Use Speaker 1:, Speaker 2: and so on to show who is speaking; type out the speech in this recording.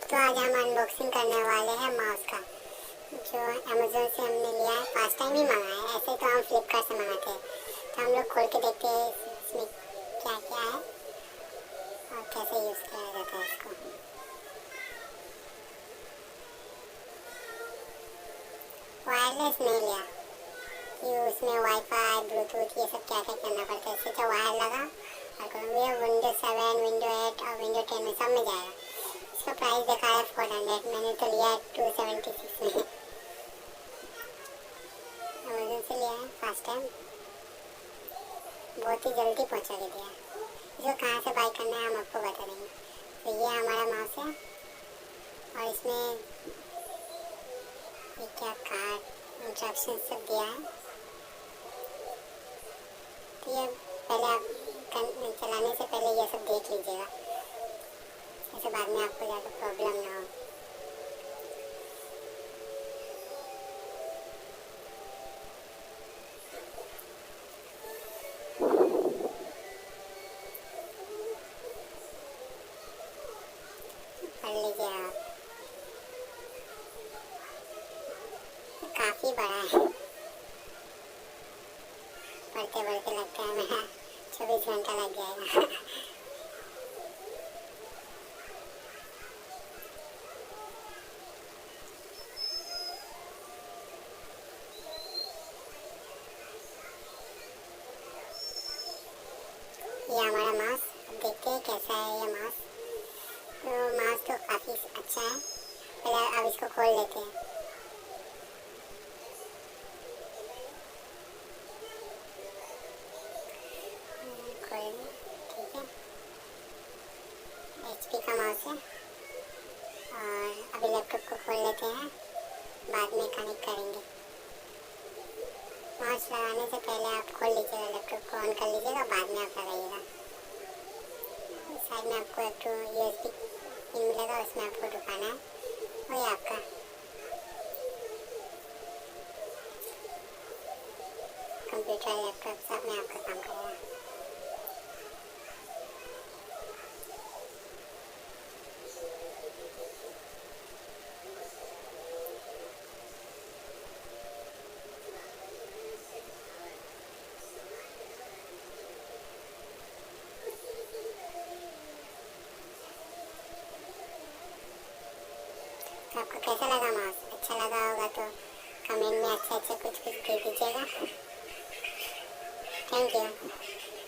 Speaker 1: तो आज हम अनबॉक्सिंग करने वाले हैं माउस का, जो अमेज़न से हमने लिया है। फर्स्ट टाइम ही मंगाया है, ऐसे तो हम फ्लिपकार्ट से मंगाते हैं। तो हम लोग खोल के देखते हैं इसमें क्या क्या है और कैसे यूज़ किया जाता है इसको। वायरलेस नहीं लिया कि उसमें वाईफाई ब्लूटूथ ये सब क्या क्या करना पड़ता है। इससे तो वायर लगा और विंडो 7 विंडो 8 और विंडो 10 में सब में जाएगा। इसका प्राइस देखा है 400, मैंने तो लिया है 276 में। अमेज़न से लिया है फर्स्ट टाइम, बहुत ही जल्दी पहुंचा के दिया। इसको कहाँ से बाय करना है हम आपको बता देंगे। तो ये हमारा माउस है और इसमें ये क्या कार्ड इंस्ट्रक्शन सब दिया है। तो ये पहले आप चलाने से पहले ये सब देख लीजिएगा, ऐसे बाद में आपको ज़्यादा प्रॉब्लम ना हो। पढ़ लीजिए आप, काफ़ी बड़ा है। पढ़ते पढ़ते लगता है मेरा 24 घंटा लग जाएगा। ये हमारा माउस, अब देखते हैं कैसा है ये माउस। तो माउस तो काफ़ी अच्छा है। पहले अब इसको खोल लेते हैं। खोल, ठीक है। HP का माउस है और अभी लैपटॉप को खोल लेते हैं, बाद में कनेक्ट करेंगे। माउस लगाने से पहले आप खोल लीजिएगा, लैपटॉप को ऑन कर लीजिएगा, बाद में आप लगाइएगा। साइड में आपको एक तो USB पिन मिलेगा, उसमें आपको ढुकाना है, वही आपका कंप्यूटर लैपटॉप सब में आपका काम करेगा। तो आपको कैसा लगा माउस? अच्छा लगा होगा तो कमेंट में अच्छा अच्छा कुछ दे दीजिएगा। Thank you.